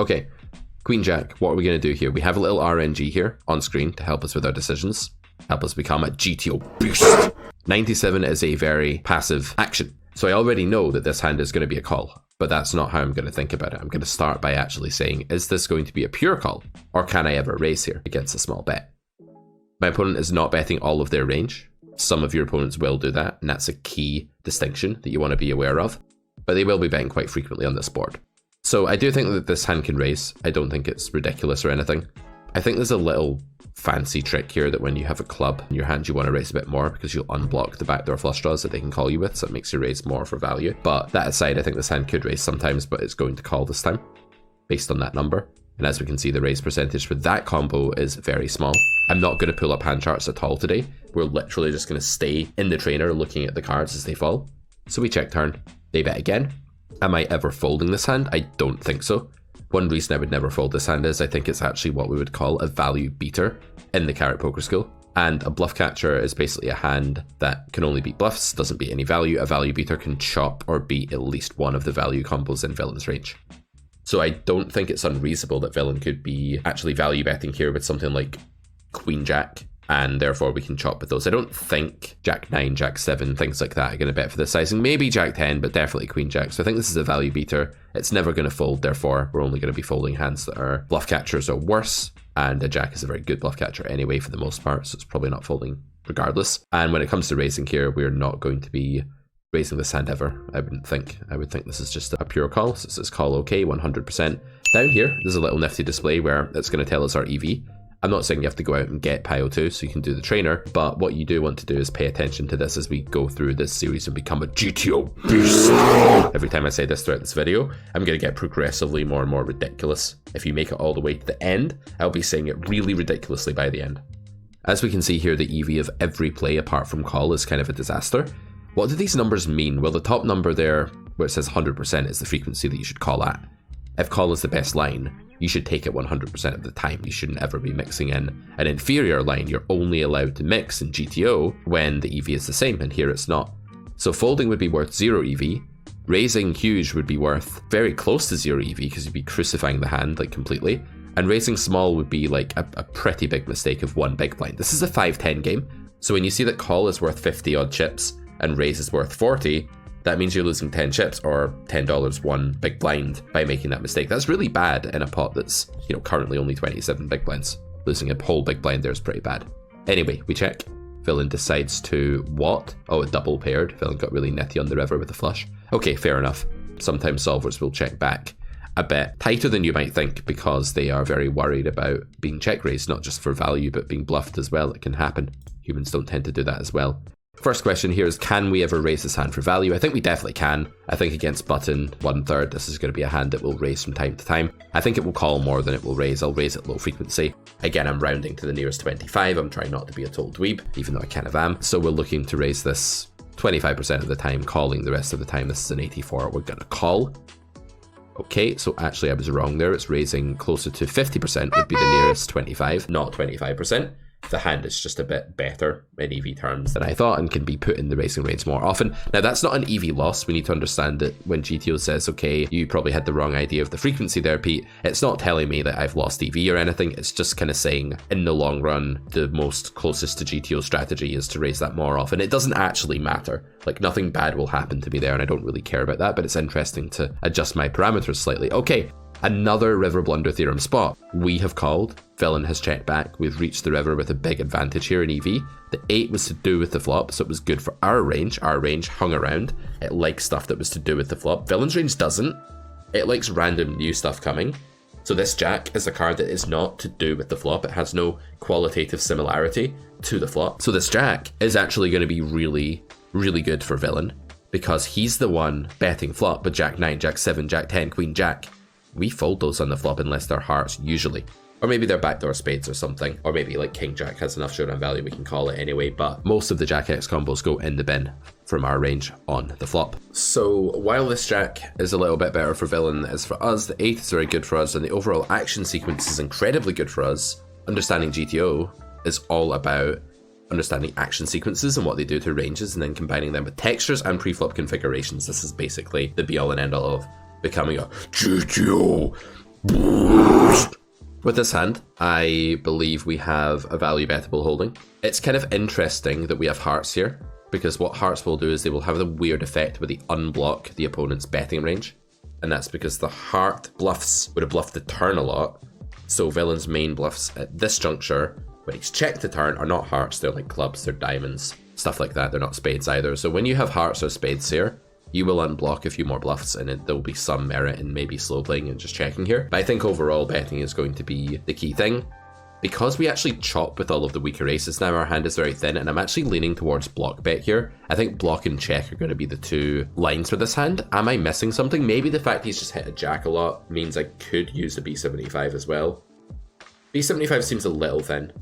Okay, Queen Jack, what are we going to do here? We have a little RNG here on screen to help us with our decisions, help us become a GTO beast. 97 is a very passive action, so I already know that this hand is going to be a call, but that's not how I'm going to think about it. I'm going to start by actually saying, is this going to be a pure call, or can I ever raise here against a small bet? My opponent is not betting all of their range. Some of your opponents will do that, and that's a key distinction that you want to be aware of, but they will be betting quite frequently on this board. So I do think that this hand can raise. I don't think it's ridiculous or anything. I think there's a little fancy trick here that when you have a club in your hand, you want to raise a bit more because you'll unblock the backdoor flush draws that they can call you with, so it makes you raise more for value. But that aside, I think this hand could raise sometimes, but it's going to call this time based on that number. And as we can see, the raise percentage for that combo is very small. I'm not going to pull up hand charts at all today. We're literally just going to stay in the trainer looking at the cards as they fall. So we check turn, they bet again. Am I ever folding this hand? I don't think so. One reason I would never fold this hand is I think it's actually what we would call a value beater in the Carrot Poker School. And a bluff catcher is basically a hand that can only beat bluffs, doesn't beat any value. A value beater can chop or beat at least one of the value combos in Villain's range. So I don't think it's unreasonable that Villain could be actually value betting here with something like Queen Jack, and therefore we can chop with those. I don't think Jack 9, Jack 7, things like that are going to bet for this sizing. Maybe Jack 10, but definitely Queen Jack. So I think this is a value beater. It's never going to fold, therefore we're only going to be folding hands that are bluff catchers or worse, and a Jack is a very good bluff catcher anyway for the most part, so it's probably not folding regardless. And when it comes to raising here, we're not going to be raising this hand ever, I wouldn't think. I would think this is just a pure call, so it says call okay, 100%. Down here, there's a little nifty display where it's going to tell us our EV. I'm not saying you have to go out and get Pio 2 so you can do the trainer, but what you do want to do is pay attention to this as we go through this series and become a GTO beast. Every time I say this throughout this video, I'm going to get progressively more and more ridiculous. If you make it all the way to the end, I'll be saying it really ridiculously by the end. As we can see here, the EV of every play apart from call is kind of a disaster. What do these numbers mean? Well, the top number there, where it says 100%, is the frequency that you should call at. If call is the best line, you should take it 100% of the time. You shouldn't ever be mixing in an inferior line. You're only allowed to mix in GTO when the EV is the same, and here it's not. So folding would be worth 0 EV. Raising huge would be worth very close to 0 EV because you'd be crucifying the hand like completely. And raising small would be like a pretty big mistake of 1 big blind. This is a 5-10 game. So when you see that call is worth 50 odd chips and raise is worth 40, that means you're losing 10 chips or $10 1 big blind by making that mistake. That's really bad in a pot that's, currently only 27 big blinds. Losing a whole big blind there is pretty bad. Anyway, we check. Villain decides to what? Oh, a double paired. Villain got really nitty on the river with a flush. Okay, fair enough. Sometimes solvers will check back a bit tighter than you might think because they are very worried about being check raised, not just for value, but being bluffed as well. It can happen. Humans don't tend to do that as well. First question here is, can we ever raise this hand for value? I think we definitely can. I think against button 1/3, this is going to be a hand that will raise from time to time. I think it will call more than it will raise. I'll raise at low frequency. Again, I'm rounding to the nearest 25. I'm trying not to be a total dweeb, even though I kind of am. So we're looking to raise this 25% of the time, calling the rest of the time. This is an 84. We're going to call. Okay, so actually I was wrong there. It's raising closer to 50% would be the nearest 25, not 25%. The hand is just a bit better in EV terms than I thought and can be put in the racing range more often. Now, that's not an EV loss. We need to understand that when GTO says, okay, you probably had the wrong idea of the frequency there, Pete, it's not telling me that I've lost EV or anything. It's just kind of saying, in the long run, the most closest to GTO strategy is to raise that more often. It doesn't actually matter. Like, nothing bad will happen to me there, and I don't really care about that, but it's interesting to adjust my parameters slightly. Okay. Another river blunder theorem spot. We have called, Villain has checked back, we've reached the river with a big advantage here in EV. The 8 was to do with the flop, so it was good for our range. Our range hung around. It likes stuff that was to do with the flop. Villain's range doesn't. It likes random new stuff coming. So this Jack is a card that is not to do with the flop. It has no qualitative similarity to the flop. So this Jack is actually going to be really, really good for Villain because he's the one betting flop, but Jack 9, Jack 7, Jack 10, Queen Jack. We fold those on the flop unless they're hearts, usually. Or maybe they're backdoor spades or something. Or maybe like King Jack has enough showdown value, we can call it anyway. But most of the Jack X combos go in the bin from our range on the flop. So while this Jack is a little bit better for Villain than it is for us, the 8 is very good for us, and the overall action sequence is incredibly good for us. Understanding GTO is all about understanding action sequences and what they do to ranges, and then combining them with textures and preflop configurations. This is basically the be all and end all of becoming a GTO With this hand, I believe we have a value bettable holding. It's kind of interesting that we have hearts here, because what hearts will do is they will have the weird effect where they unblock the opponent's betting range. And that's because the heart bluffs would have bluffed the turn a lot. So villain's main bluffs at this juncture, when he's checked the turn, are not hearts, they're like clubs, they're diamonds, stuff like that. They're not spades either. So when you have hearts or spades here, you will unblock a few more bluffs, and there will be some merit in maybe slow playing and just checking here. But I think overall betting is going to be the key thing. Because we actually chop with all of the weaker aces now, our hand is very thin, and I'm actually leaning towards block bet here. I think block and check are going to be the two lines for this hand. Am I missing something? Maybe the fact he's just hit a jack a lot means I could use the B75 as well. B75 seems a little thin,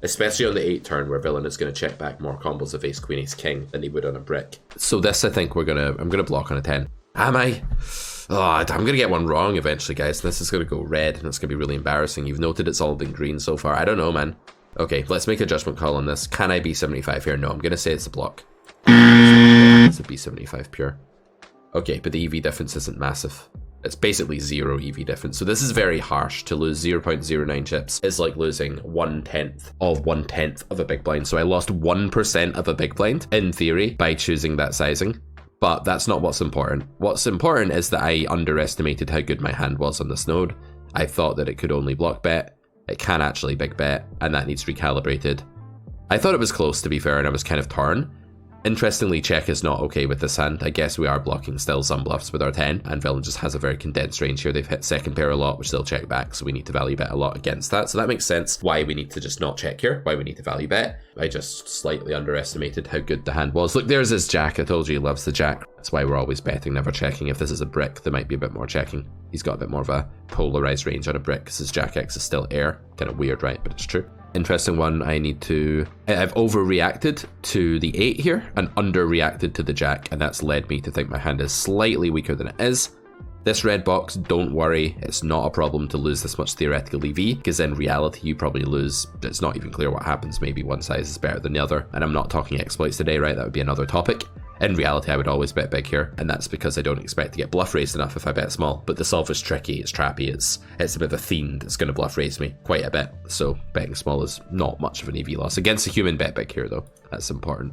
especially on the 8 turn where villain is going to check back more combos of ace, queen, ace, king than he would on a brick. So this, I think I'm gonna block on a 10. Am I? Oh, I'm gonna get one wrong eventually, guys. This is gonna go red, and it's gonna be really embarrassing. You've noted it's all been green so far. I don't know, man. Okay, let's make a judgment call on this. Can I B75 here? No, I'm gonna say it's a block. It's a B75 pure. Okay, but the EV difference isn't massive. It's basically 0 EV difference. So this is very harsh. To lose 0.09 chips is like losing 1/10 of 1/10 of a big blind. So I lost 1% of a big blind, in theory, by choosing that sizing. But that's not what's important. What's important is that I underestimated how good my hand was on this node. I thought that it could only block bet. It can actually big bet, and that needs recalibrated. I thought it was close, to be fair, and I was kind of torn. Interestingly, check is not okay with this hand. I guess we are blocking still some bluffs with our 10, and villain just has a very condensed range here. They've hit second pair a lot, which they'll check back, so we need to value bet a lot against that. So that makes sense why we need to just not check here, why we need to value bet. I just slightly underestimated how good the hand was. Look, there's his jack. I told you he loves the jack. That's why we're always betting, never checking. If this is a brick, there might be a bit more checking. He's got a bit more of a polarized range on a brick because his jack X is still air. Kind of weird, right? But it's true. Interesting one. I've overreacted to the 8 here and underreacted to the jack, and that's led me to think my hand is slightly weaker than it is. This red box, don't worry, it's not a problem to lose this much theoretical EV, because in reality you probably lose, it's not even clear what happens, maybe one size is better than the other, and I'm not talking exploits today, right? That would be another topic. In reality, I would always bet big here, and that's because I don't expect to get bluff raised enough if I bet small. But the solve is tricky, it's trappy, it's a bit of a fiend, it's going to bluff raise me quite a bit. So betting small is not much of an EV loss. Against a human, bet big here though, that's important.